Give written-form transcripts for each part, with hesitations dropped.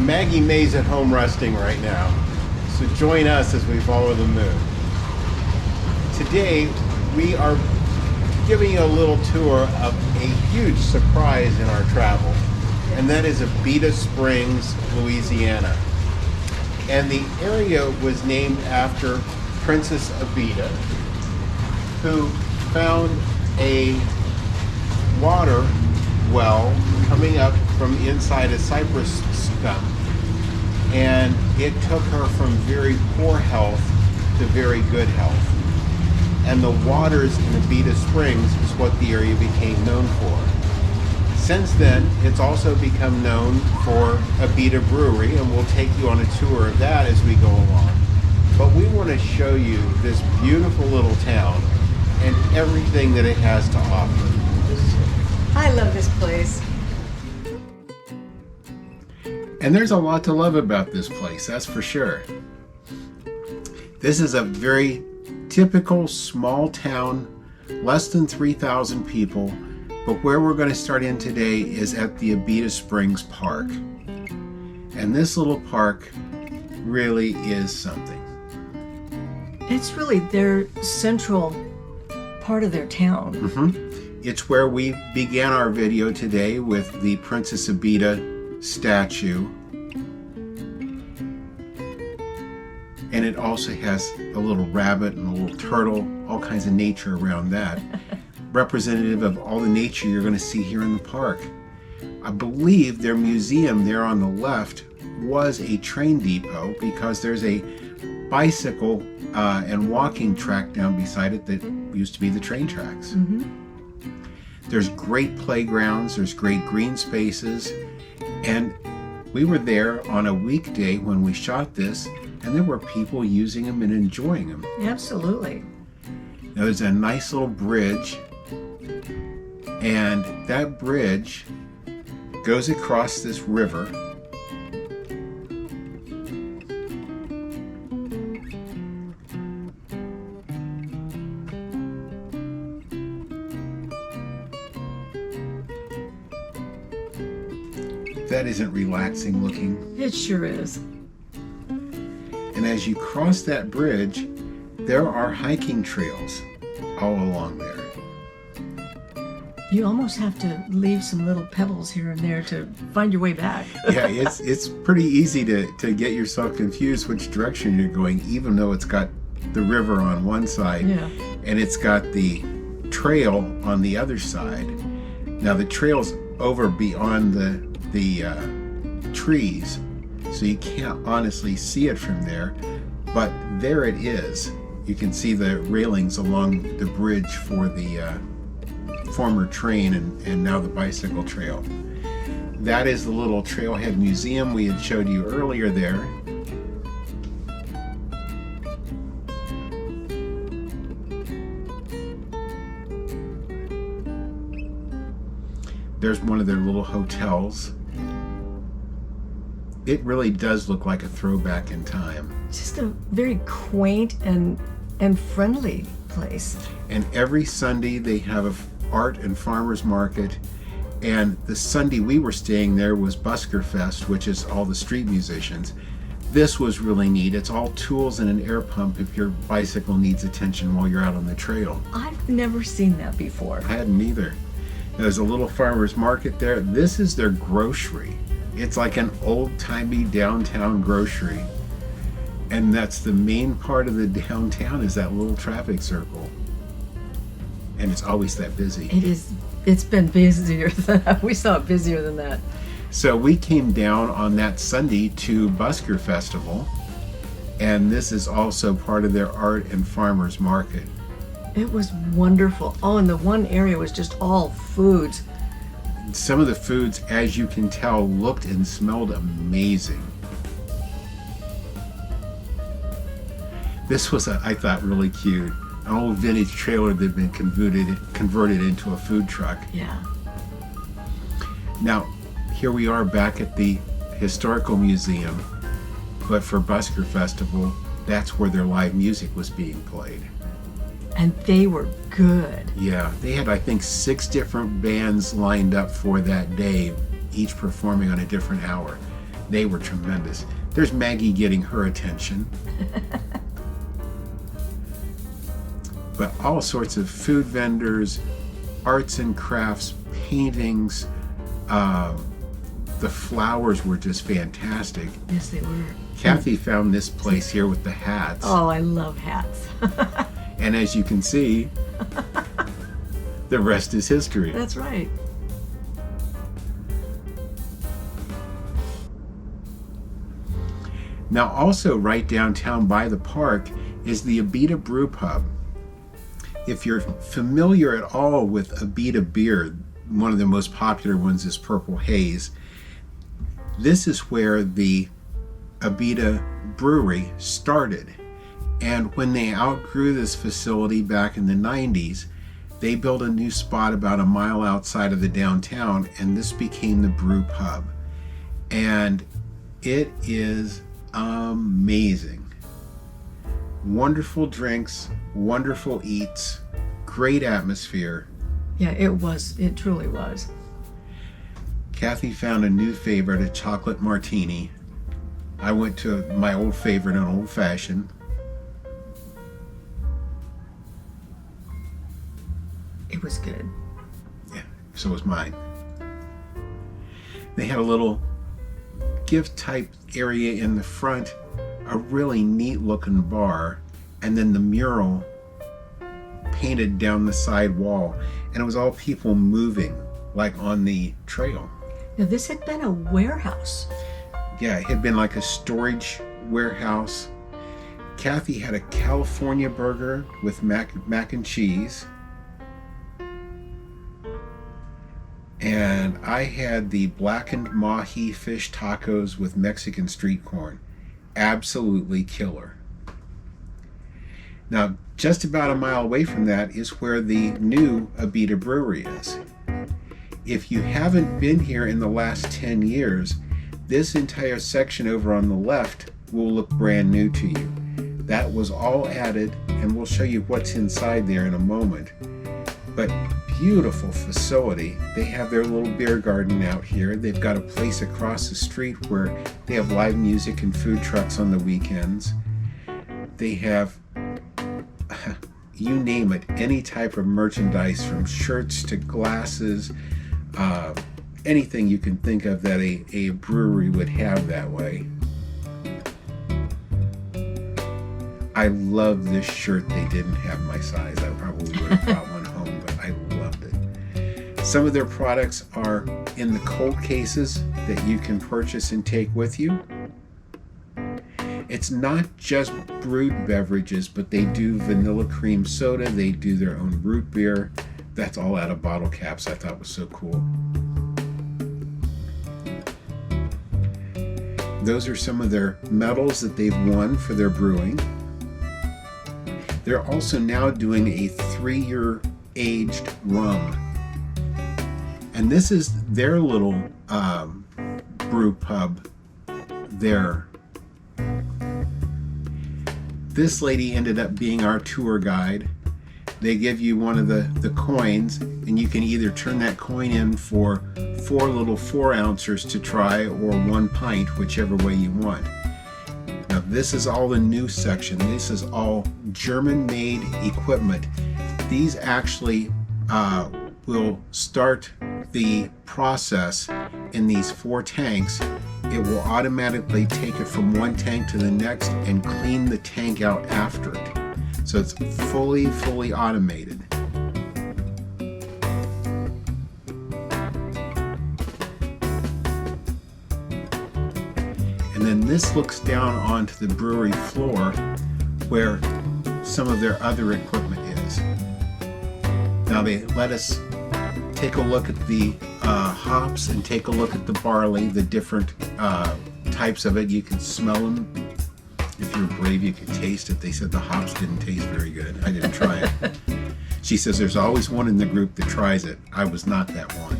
Maggie Mae's at home resting right now, so join us as we follow the moon. Today, we are giving you a little tour of a huge surprise in our travel, and that is Abita Springs, Louisiana. And the area was named after Princess Abita, who found a water well coming up from inside a cypress stump, and it took her from very poor health to very good health. And the waters in Abita Springs is what the area became known for. Since then, it's also become known for Abita Brewery, and we'll take you on a tour of that as we go along. But we want to show you this beautiful little town and everything that it has to offer. I love this place. And there's a lot to love about this place, that's for sure. This is a very typical small town, less than 3,000 people, but where we're going to start in today is at the Abita Springs Park. And this little park really is something. It's really their central part of their town. It's where we began our video today with the Princess Abita statue. And it also has a little rabbit and a little turtle, all kinds of nature around that. Representative of all the nature you're going to see here in the park. I believe their museum there on the left was a train depot, because there's a bicycle and walking track down beside it that used to be the train tracks. There's great playgrounds, there's great green spaces, and we were there on a weekday when we shot this, and there were people using them and enjoying them. Absolutely. Now there's a nice little bridge, and that bridge goes across this river. That isn't relaxing looking. It sure is. And as you cross that bridge, there are hiking trails all along there. You almost have to leave some little pebbles here and there to find your way back. Yeah, it's pretty easy to get yourself confused which direction you're going, even though it's got the river on one side, and it's got the trail on the other side. Now the trail's over beyond the trees, so you can't honestly see it from there, but there it is. You can see the railings along the bridge for the former train and now the bicycle trail. That is the little Trailhead Museum we had showed you earlier there. There's one of their little hotels. It really does look like a throwback in time. Just a very quaint and friendly place. And every Sunday they have an art and farmers market. And the Sunday we were staying there was Busker Fest, which is all the street musicians. This was really neat. It's all tools and an air pump if your bicycle needs attention while you're out on the trail. I've never seen that before. I hadn't either. There's a little farmer's market there. This is their grocery. It's like an old-timey downtown grocery. And that's the main part of the downtown, is that little traffic circle. And it's always that busy. It is. It's been busier than that. We saw it busier than that. So we came down on that Sunday to Busker Festival, and this is also part of their art and farmers market. It was wonderful. Oh, and the one area was just all foods. Some of the foods, as you can tell, looked and smelled amazing. This was, I thought, really cute. An old vintage trailer that had been converted into a food truck. Yeah. Now, here we are back at the Historical Museum, but for Busker Festival, that's where their live music was being played. And they were good. Yeah, they had, I think, 6 different bands lined up for that day, each performing on a different hour. They were tremendous. There's Maggie getting her attention. But all sorts of food vendors, arts and crafts, paintings. The flowers were just fantastic. Yes, they were. Cathy found this place here with the hats. Oh, I love hats. And as you can see, the rest is history. That's right. Now also right downtown by the park is the Abita Brew Pub. If you're familiar at all with Abita beer, one of the most popular ones is Purple Haze. This is where the Abita Brewery started. And when they outgrew this facility back in the 90s, they built a new spot about a mile outside of the downtown, and this became the Brew Pub. And it is amazing. Wonderful drinks, wonderful eats, great atmosphere. Yeah, it was. It truly was. Cathy found a new favorite, a chocolate martini. I went to my old favorite, an old fashioned. It was good. Yeah, so was mine. They had a little gift type area in the front, a really neat looking bar, and then the mural painted down the side wall. And it was all people moving, like on the trail. Now, this had been a warehouse. Yeah, it had been like a storage warehouse. Cathy had a California burger with mac and cheese. And I had the blackened mahi fish tacos with Mexican street corn. Absolutely killer. Now, just about a mile away from that is where the new Abita Brewery is. If you haven't been here in the last 10 years, this entire section over on the left will look brand new to you. That was all added, and we'll show you what's inside there in a moment. But beautiful facility. They have their little beer garden out here. They've got a place across the street where they have live music and food trucks on the weekends. They have, you name it, any type of merchandise from shirts to glasses, anything you can think of that a brewery would have that way. I love this shirt. They didn't have my size. I probably would have brought one home, but I loved it. Some of their products are in the cold cases that you can purchase and take with you. It's not just brewed beverages, but they do vanilla cream soda. They do their own root beer. That's all out of bottle caps. I thought was so cool. Those are some of their medals that they've won for their brewing. They're also now doing a 3-year aged rum. And this is their little brew pub there. This lady ended up being our tour guide. They give you one of the coins, and you can either turn that coin in for 4 little 4-ouncers to try, or 1 pint, whichever way you want. Now this is all the new section. This is all German-made equipment. These actually will start the process in these 4 tanks. It will automatically take it from one tank to the next and clean the tank out after it. So it's fully automated. And then this looks down onto the brewery floor where some of their other equipment is. Now they let us take a look at the hops and take a look at the barley, the different types of it. You can smell them. If you're brave, you could taste it. They said the hops didn't taste very good. I didn't try it. She says there's always one in the group that tries it. I was not that one.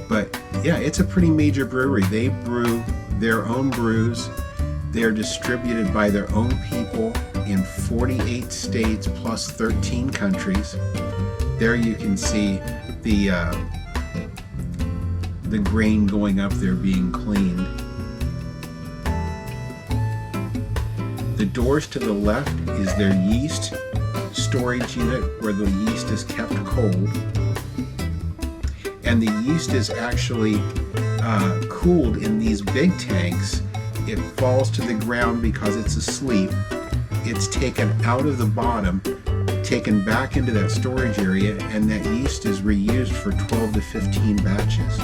But yeah, it's a pretty major brewery. They brew their own brews. They're distributed by their own people in 48 states plus 13 countries. There you can see the the grain going up there being cleaned. The doors to the left is their yeast storage unit where the yeast is kept cold. And the yeast is actually cooled in these big tanks. It falls to the ground because it's asleep. It's taken out of the bottom, taken back into that storage area, and that yeast is reused for 12 to 15 batches.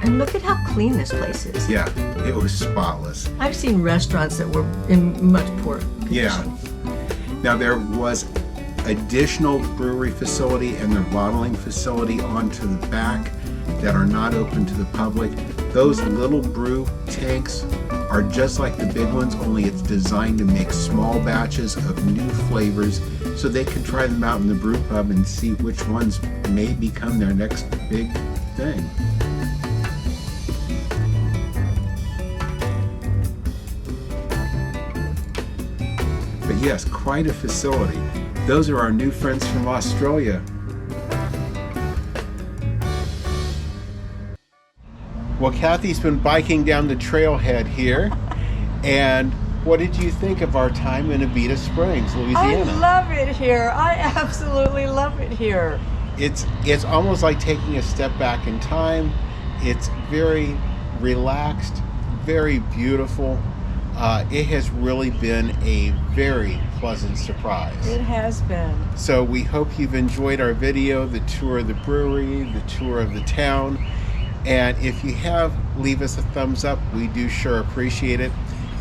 And look at how clean this place is. Yeah, it was spotless. I've seen restaurants that were in much poor condition. Yeah. Now there was additional brewery facility and their bottling facility onto the back that are not open to the public. Those little brew tanks are just like the big ones, only it's designed to make small batches of new flavors so they can try them out in the brew pub and see which ones may become their next big thing. But yes, quite a facility. Those are our new friends from Australia. Well, Cathy's been biking down the trailhead here, and what did you think of our time in Abita Springs, Louisiana? I love it here. I absolutely love it here. It's almost like taking a step back in time. It's very relaxed, very beautiful. It has really been a very pleasant surprise. It has been. So we hope you've enjoyed our video, the tour of the brewery, the tour of the town. And if you have, leave us a thumbs up. We do sure appreciate it.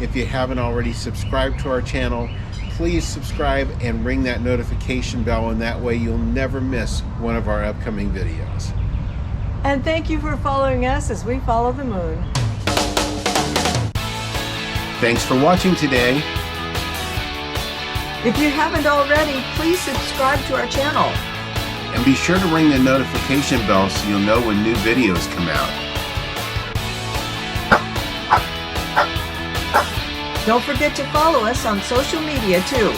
If you haven't already subscribed to our channel, please subscribe and ring that notification bell, and that way you'll never miss one of our upcoming videos. And thank you for following us as we follow the moon. Thanks for watching today. If you haven't already, please subscribe to our channel. And be sure to ring the notification bell so you'll know when new videos come out. Don't forget to follow us on social media too.